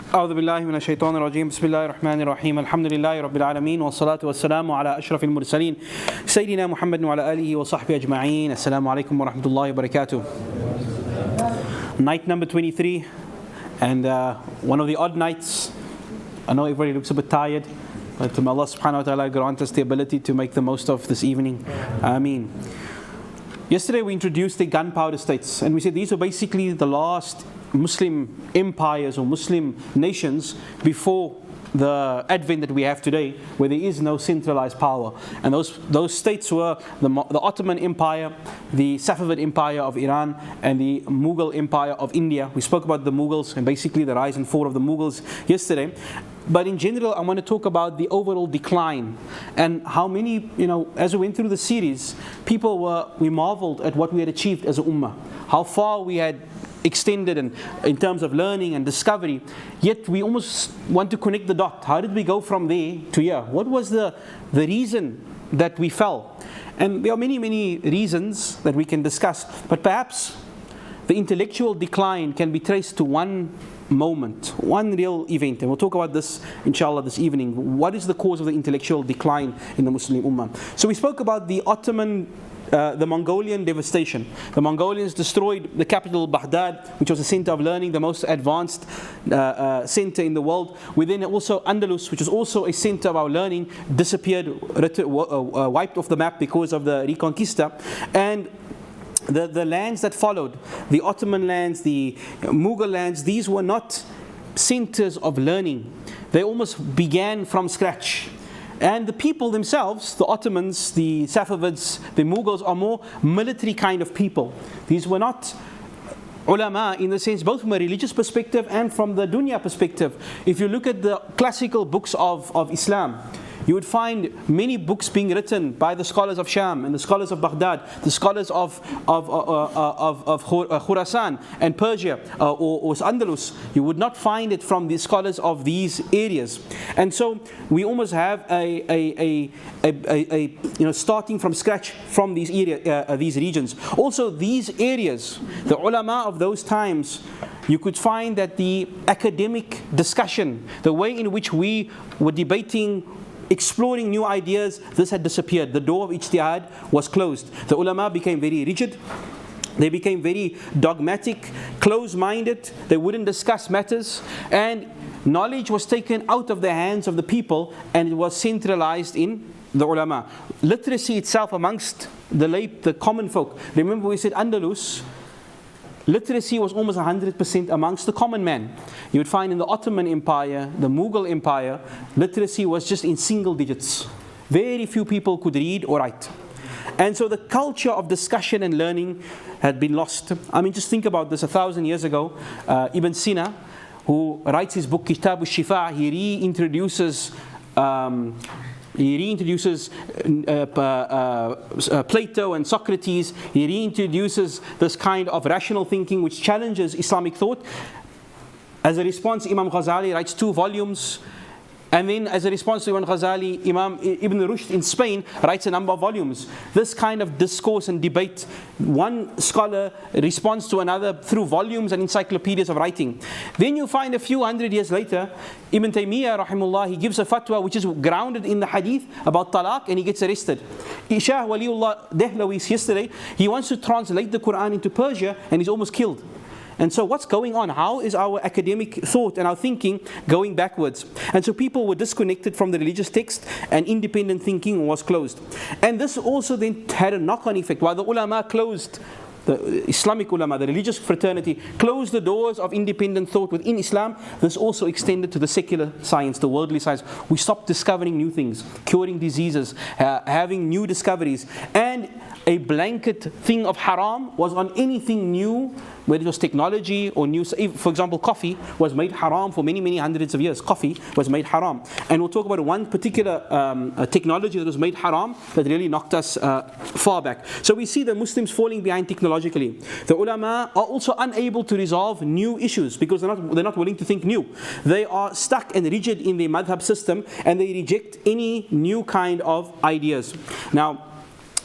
أعوذ بالله من الشيطان الرجيم بسم الله الرحمن الرحيم الحمد لله رب العالمين والصلاة والسلام على أشرف المرسلين سيدنا محمد وعلى آله وصحبه أجمعين. Assalamu alaikum wa rahmatullahi wa barakatuh. Night number 23, and one of the odd nights. I know everybody looks a bit tired, but may Allah subhanahu wa ta'ala grant us the ability to make the most of this evening. Ameen. Yesterday we introduced the gunpowder states, and we said these were basically the last Muslim empires or Muslim nations before the advent that we have today, where there is no centralized power. And those states were the Ottoman Empire, the Safavid Empire of Iran, and the Mughal Empire of India. We spoke about the Mughals and basically the rise and fall of the Mughals yesterday. But in general, I want to talk about the overall decline and how many, as we went through the series, we marveled at what we had achieved as a ummah, how far we had extended and in terms of learning and discovery, yet we almost want to connect the dot. How did we go from there to here? What was the reason that we fell? And there are many reasons that we can discuss, but perhaps the intellectual decline can be traced to one moment, one real event, and we'll talk about this inshallah this evening. What is the cause of the intellectual decline in the Muslim Ummah? So we spoke about the Mongolian devastation. The Mongolians destroyed the capital Baghdad, which was a center of learning, the most advanced center in the world. Within also Andalus, which was also a center of our learning, disappeared, wiped off the map because of the Reconquista. And the lands that followed, the Ottoman lands, the Mughal lands, these were not centers of learning. They almost began from scratch. And the people themselves, the Ottomans, the Safavids, the Mughals, are more military kind of people. These were not ulama in the sense, both from a religious perspective and from the dunya perspective. If you look at the classical books of Islam, you would find many books being written by the scholars of Sham and the scholars of Baghdad, the scholars of Khurasan and Persia or Andalus. You would not find it from the scholars of these areas. And so we almost have a starting from scratch from these regions. Also, these areas, the ulama of those times, you could find that the academic discussion, the way in which we were debating, exploring new ideas, this had disappeared. The door of ijtihad was closed. The ulama became very rigid. They became very dogmatic, close-minded. They wouldn't discuss matters. And knowledge was taken out of the hands of the people and it was centralized in the ulama. Literacy itself amongst the common folk. Remember we said Andalus, literacy was almost 100% amongst the common man. You would find in the Ottoman Empire, the Mughal Empire, literacy was just in single digits. Very few people could read or write. And so the culture of discussion and learning had been lost. I mean, just think about this. 1,000 years ago, Ibn Sina, who writes his book Kitab al-Shifa, he reintroduces Plato and Socrates. He reintroduces this kind of rational thinking which challenges Islamic thought. As a response, Imam Ghazali writes 2 volumes. And then as a response to Imam Ghazali, Imam Ibn Rushd in Spain writes a number of volumes. This kind of discourse and debate, one scholar responds to another through volumes and encyclopedias of writing. Then you find a few hundred years later, Ibn Taymiyyah rahimullah, he gives a fatwa which is grounded in the hadith about talaq, and he gets arrested. Shah Waliullah Dehlawi yesterday, he wants to translate the Quran into Persia and he's almost killed. And so what's going on? How is our academic thought and our thinking going backwards? And so people were disconnected from the religious text and independent thinking was closed. And this also then had a knock-on effect. While the ulama closed, the Islamic ulama, the religious fraternity, closed the doors of independent thought within Islam, this also extended to the secular science, the worldly science. We stopped discovering new things, curing diseases, having new discoveries. And a blanket thing of haram was on anything new, whether it was technology or new. For example, coffee was made haram for many hundreds of years. Coffee was made haram. And we'll talk about one particular technology that was made haram that really knocked us far back. So we see the Muslims falling behind technologically. The ulama are also unable to resolve new issues because they're not willing to think new. They are stuck and rigid in their madhab system and they reject any new kind of ideas. Now,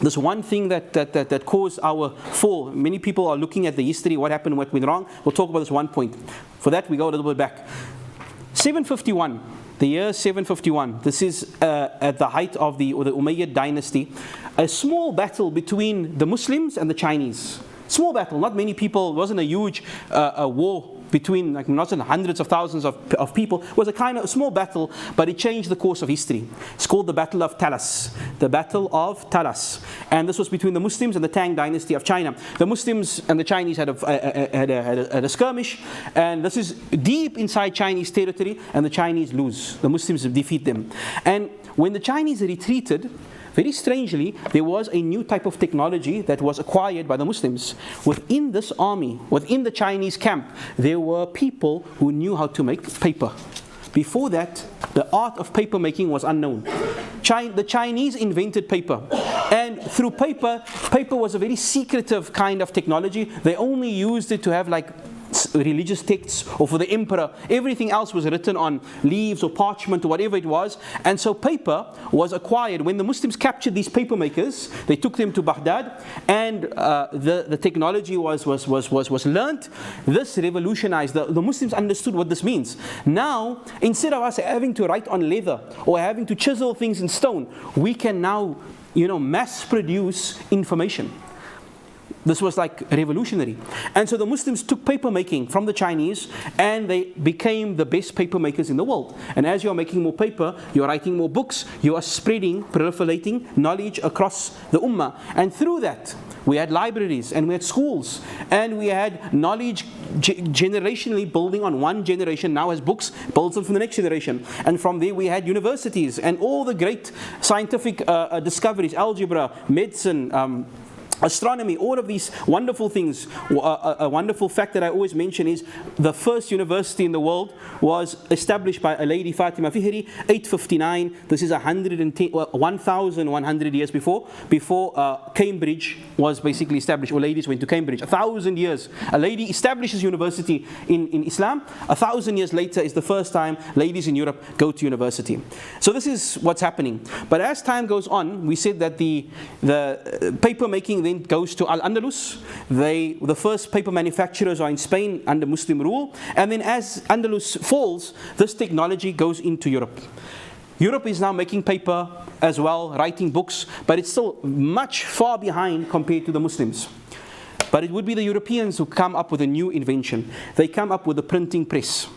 this one thing that caused our fall, many people are looking at the history, what happened, what went wrong. We'll talk about this one point. For that, we go a little bit back. 751, the year 751, this is at the height of the Umayyad dynasty, a small battle between the Muslims and the Chinese. Small battle, not many people, it wasn't a huge war between not hundreds of thousands of people. It was a kind of a small battle, but it changed the course of history. It's called the Battle of Talas. The Battle of Talas. And this was between the Muslims and the Tang dynasty of China. The Muslims and the Chinese had a skirmish, and this is deep inside Chinese territory, and the Chinese lose. The Muslims defeat them. And when the Chinese retreated, very strangely, there was a new type of technology that was acquired by the Muslims. Within this army, within the Chinese camp, there were people who knew how to make paper. Before that, the art of paper making was unknown. The Chinese invented paper. And through paper was a very secretive kind of technology. They only used it to have religious texts or for the emperor. Everything else was written on leaves or parchment or whatever it was. And so paper was acquired. When the Muslims captured these paper makers, they took them to Baghdad, and the technology was learnt. This revolutionized. The Muslims understood what this means. Now, instead of us having to write on leather or having to chisel things in stone, we can now, mass produce information. This was revolutionary. And so the Muslims took paper making from the Chinese, and they became the best paper makers in the world. And as you're making more paper, you're writing more books, you are spreading, proliferating knowledge across the ummah. And through that, we had libraries, and we had schools, and we had knowledge generationally building on. One generation now has books, builds on from the next generation. And from there we had universities and all the great scientific discoveries, algebra, medicine, astronomy, all of these wonderful things. A wonderful fact that I always mention is the first university in the world was established by a lady, Fatima Fihri, 859. This is 1,100 years before Cambridge was basically established, or ladies went to Cambridge. 1,000 years. A lady establishes university in Islam. 1,000 years later is the first time ladies in Europe go to university. So this is what's happening. But as time goes on, we said that the paper making then goes to Al-Andalus. The first paper manufacturers are in Spain under Muslim rule. And then as Andalus falls, this technology goes into Europe. Europe is now making paper as well, writing books, but it's still much far behind compared to the Muslims. But it would be the Europeans who come up with a new invention. They come up with the printing press.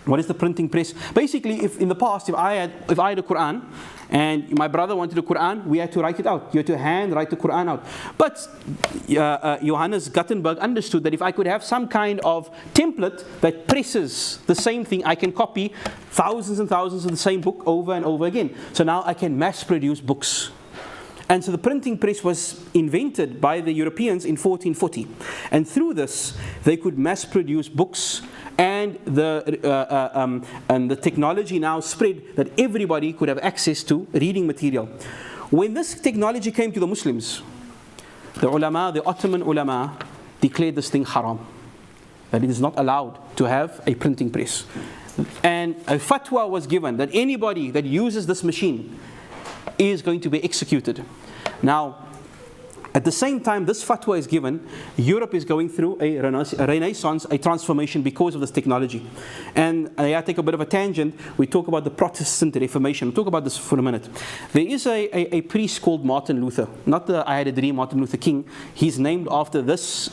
What is the printing press? Basically, if in the past, if I had a Quran, and my brother wanted a Quran, we had to write it out. You had to hand write the Quran out. But Johannes Gutenberg understood that if I could have some kind of template that presses the same thing, I can copy thousands and thousands of the same book over and over again. So now I can mass produce books. And so the printing press was invented by the Europeans in 1440. And through this, they could mass produce books, and the technology now spread that everybody could have access to reading material. When this technology came to the Muslims, the Ottoman ulama, declared this thing haram, that it is not allowed to have a printing press. And a fatwa was given that anybody that uses this machine is going to be executed. Now, at the same time this fatwa is given, Europe is going through a renaissance, a transformation because of this technology. And I take a bit of a tangent. We talk about the Protestant Reformation. We'll talk about this for a minute. There is a priest called Martin Luther. Not the I Had a Dream Martin Luther King. He's named after this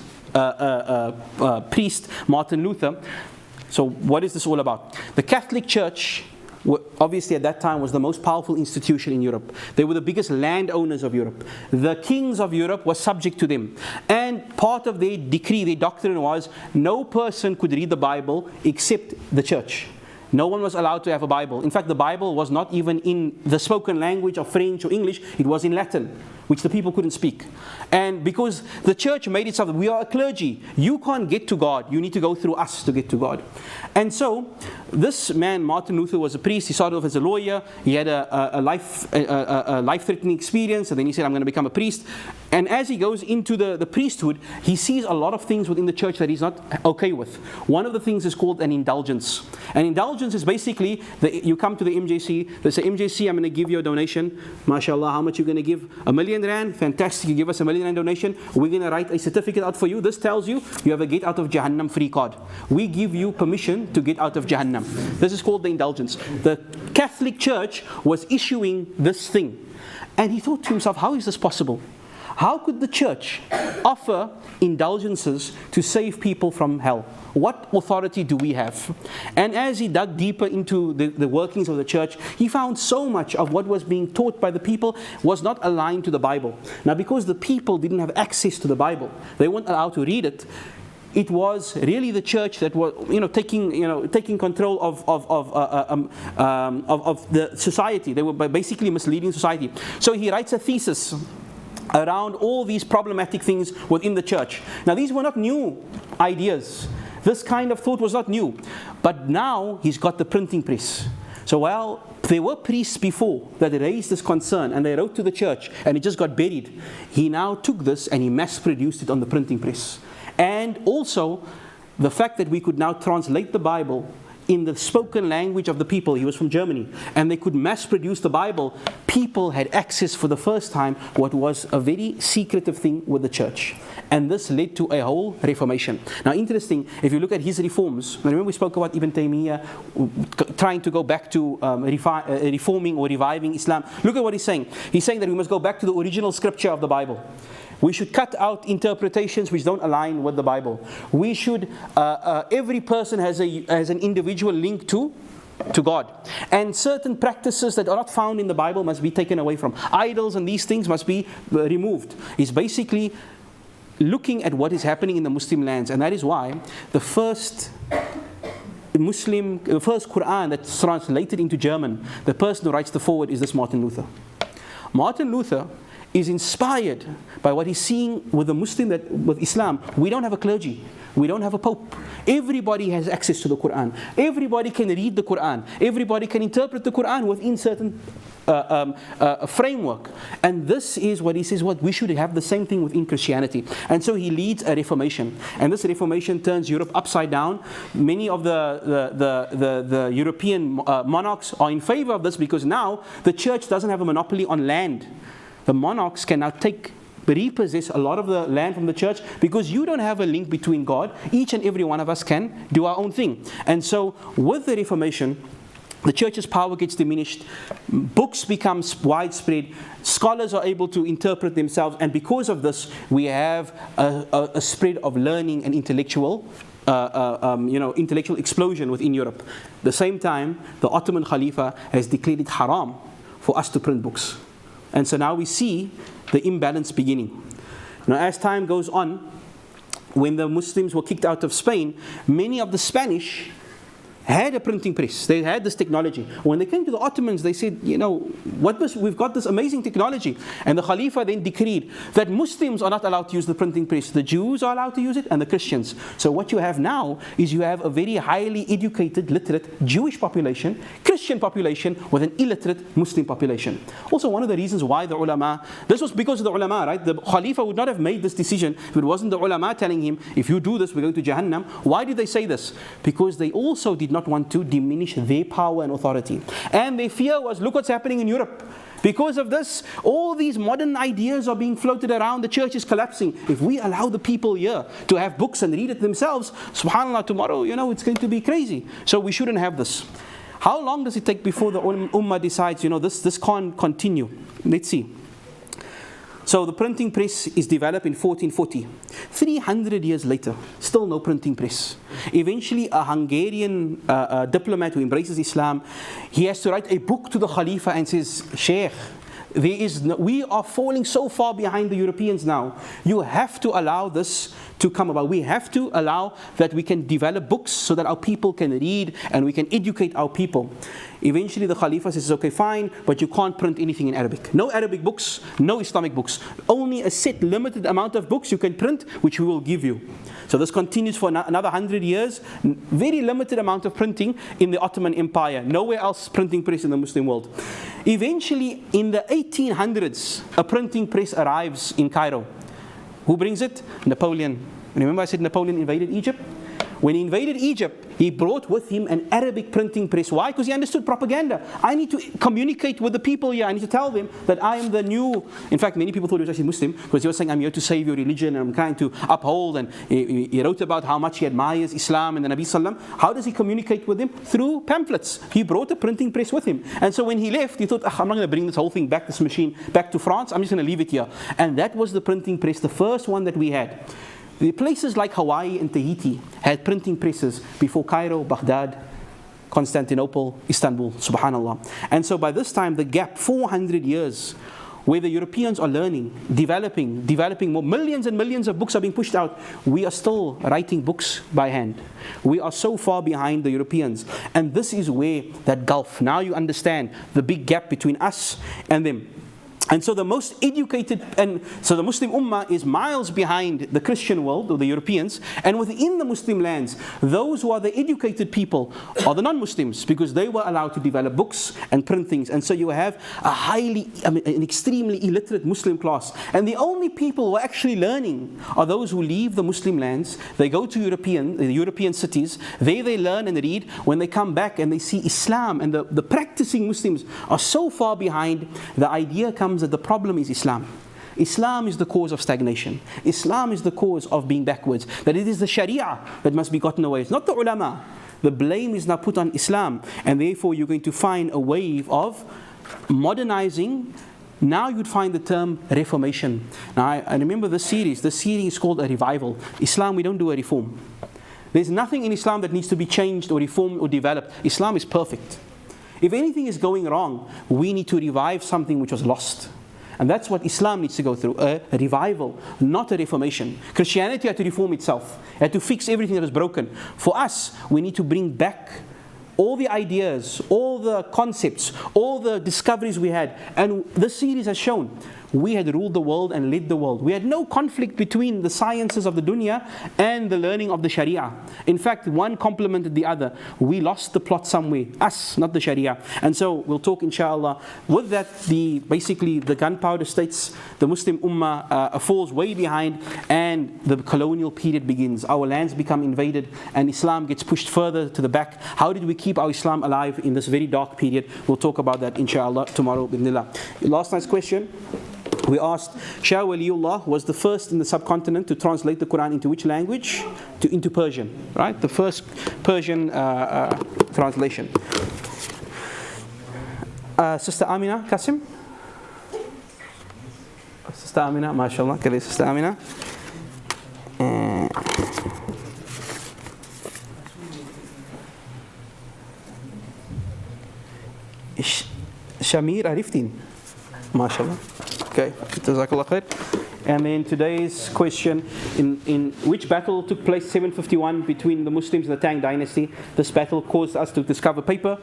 priest, Martin Luther. So what is this all about? The Catholic Church, obviously at that time, was the most powerful institution in Europe. They were the biggest landowners of Europe. The kings of Europe were subject to them. And part of their decree, their doctrine was, no person could read the Bible except the church. No one was allowed to have a Bible. In fact, the Bible was not even in the spoken language of French or English. It was in Latin, which the people couldn't speak. And because the church made itself, we are a clergy. You can't get to God. You need to go through us to get to God. And so, this man, Martin Luther, was a priest. He started off as a lawyer. He had a life-threatening experience. And then he said, I'm going to become a priest. And as he goes into the priesthood, he sees a lot of things within the church that he's not okay with. One of the things is called an indulgence. An indulgence is basically, you come to the MJC, they say, MJC, I'm going to give you a donation. MashaAllah, how much are you going to give? $1 million? million rand, fantastic, you give us a million rand donation, we're going to write a certificate out for you. This tells you you have a get out of Jahannam free card. We give you permission to get out of Jahannam. This is called the indulgence. The Catholic Church was issuing this thing. And he thought to himself, how is this possible? How could the church offer indulgences to save people from hell? What authority do we have? And as he dug deeper into the workings of the church, he found so much of what was being taught by the people was not aligned to the Bible. Now, because the people didn't have access to the Bible, they weren't allowed to read it. It was really the church that was, taking control of the society. They were basically misleading society. So he writes a thesis around all these problematic things within the church. Now, these were not new ideas. This kind of thought was not new. But now he's got the printing press. So while there were priests before that raised this concern and they wrote to the church and it just got buried, he now took this and he mass-produced it on the printing press. And also the fact that we could now translate the Bible in the spoken language of the people. He was from Germany, and they could mass produce the Bible. People had access for the first time what was a very secretive thing with the church, and this led to a whole reformation. Now, interesting, if you look at his reforms, remember we spoke about Ibn Taymiyyah trying to go back to reforming or reviving Islam. Look at what he's saying. He's saying that we must go back to the original scripture of the Bible. We should cut out interpretations which don't align with the Bible. We should, every person has an individual link to God. And certain practices that are not found in the Bible must be taken away from. Idols and these things must be removed. It's basically looking at what is happening in the Muslim lands. And that is why the first Quran that's translated into German, the person who writes the foreword is this Martin Luther. Martin Luther is inspired by what he's seeing with the Muslim, that with Islam. We don't have a clergy. We don't have a pope. Everybody has access to the Quran. Everybody can read the Quran. Everybody can interpret the Quran within certain framework. And this is what he says, what we should have the same thing within Christianity. And so he leads a reformation. And this reformation turns Europe upside down. Many of the European monarchs are in favor of this, because now the church doesn't have a monopoly on land. The monarchs can now repossess a lot of the land from the church, because you don't have a link between God. Each and every one of us can do our own thing. And so with the Reformation, the church's power gets diminished, books become widespread, scholars are able to interpret themselves, and because of this, we have a spread of learning and intellectual explosion within Europe. At the same time, the Ottoman Khalifa has declared it haram for us to print books. And so now we see the imbalance beginning. Now, as time goes on, when the Muslims were kicked out of Spain, many of the Spanish had a printing press. They had this technology. When they came to the Ottomans, they said, we've got this amazing technology. And the Khalifa then decreed that Muslims are not allowed to use the printing press. The Jews are allowed to use it, and the Christians. So what you have now is you have a very highly educated, literate Jewish population, Christian population, with an illiterate Muslim population. Also, one of the reasons why the ulama, this was because of the ulama, right? The Khalifa would not have made this decision if it wasn't the ulama telling him, if you do this, we're going to Jahannam. Why did they say this? Because they also did not want to diminish their power and authority. And their fear was, look what's happening in Europe. Because of this, all these modern ideas are being floated around. The church is collapsing. If we allow the people here to have books and read it themselves, subhanAllah, tomorrow, it's going to be crazy. So we shouldn't have this. How long does it take before the Ummah decides, this can't continue? Let's see. So the printing press is developed in 1440. 300 years later, still no printing press. Eventually, a Hungarian diplomat who embraces Islam, he has to write a book to the Khalifa and says, Sheikh, we are falling so far behind the Europeans now. You have to allow this to come about. We have to allow that we can develop books so that our people can read and we can educate our people. Eventually the Khalifa says, okay, fine, but you can't print anything in Arabic. No Arabic books, no Islamic books. Only a set limited amount of books you can print, which we will give you. So this continues for another 100 years. Very limited amount of printing in the Ottoman Empire. Nowhere else printing press in the Muslim world. Eventually, in the 1800s, a printing press arrives in Cairo. Who brings it? Napoleon. Remember I said Napoleon invaded Egypt? When he invaded Egypt, he brought with him an Arabic printing press. Why? Because he understood propaganda. I need to communicate with the people here. I need to tell them that I am the new... In fact, many people thought he was actually Muslim, because he was saying, I'm here to save your religion, and I'm trying to uphold. And he wrote about how much he admires Islam and the Nabi Sallam. How does he communicate with them? Through pamphlets. He brought a printing press with him. And so when he left, he thought, I'm not going to bring this whole thing back, this machine, back to France. I'm just going to leave it here. And that was the printing press, the first one that we had. The places like Hawaii and Tahiti had printing presses before Cairo, Baghdad, Constantinople, Istanbul, subhanallah. And so by this time, the gap, 400 years, where the Europeans are learning, developing more, millions and millions of books are being pushed out, we are still writing books by hand. We are so far behind the Europeans. And this is where that gulf, now you understand the big gap between us and them. And so the most educated, and so the Muslim Ummah is miles behind the Christian world, or the Europeans, and within the Muslim lands, those who are the educated people are the non-Muslims, because they were allowed to develop books and print things. And so you have an extremely illiterate Muslim class. And the only people who are actually learning are those who leave the Muslim lands. They go to the European cities, there they learn and read. When they come back and they see Islam, and the practicing Muslims are so far behind, the idea comes that the problem is Islam. Islam is the cause of stagnation. Islam is the cause of being backwards. That it is the Sharia that must be gotten away. It's not the ulama. The blame is now put on Islam. And therefore you're going to find a wave of modernizing. Now you'd find the term reformation. Now I remember this series. This series is called a revival. Islam, we don't do a reform. There's nothing in Islam that needs to be changed or reformed or developed. Islam is perfect. If anything is going wrong, we need to revive something which was lost. And that's what Islam needs to go through, a revival, not a reformation. Christianity had to reform itself, had to fix everything that was broken. For us, we need to bring back all the ideas, all the concepts, all the discoveries we had. And this series has shown, we had ruled the world and led the world. We had no conflict between the sciences of the dunya and the learning of the Sharia. In fact, one complemented the other. We lost the plot somewhere, us, not the Sharia. And so we'll talk inshallah. With that, basically the gunpowder states, the Muslim Ummah falls way behind, and the colonial period begins. Our lands become invaded and Islam gets pushed further to the back. How did we keep our Islam alive in this very dark period? We'll talk about that inshallah tomorrow. Last night's question. We asked, Shah Waliullah was the first in the subcontinent to translate the Quran into which language? Into Persian, right? The first Persian translation. Sister Amina Qasim? Sister Amina, mashallah. Kare Sister Amina. Shamir Ariftin, mashallah. Okay, Jazakallah khair. And then today's question, in which battle took place 751 between the Muslims and the Tang dynasty? This battle caused us to discover paper.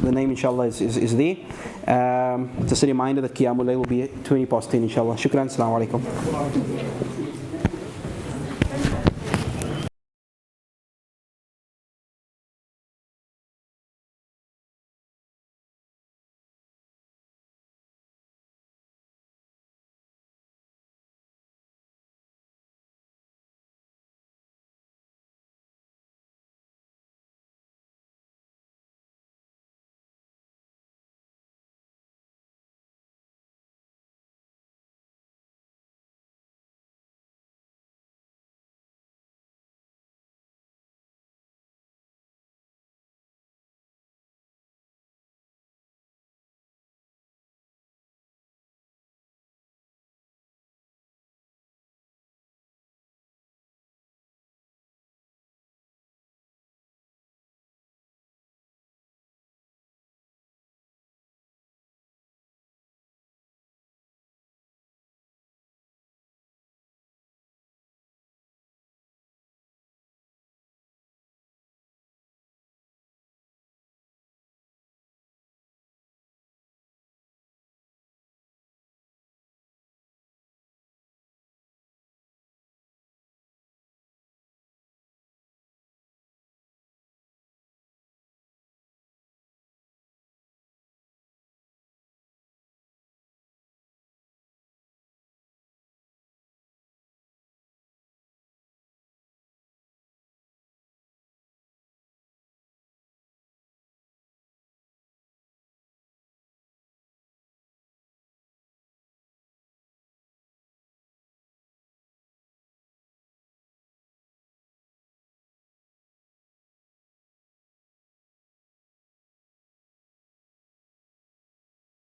The name inshallah is there. Just a reminder that Qiyamul Layl will be 20 past 10 inshallah. Shukran, assalamu alaikum.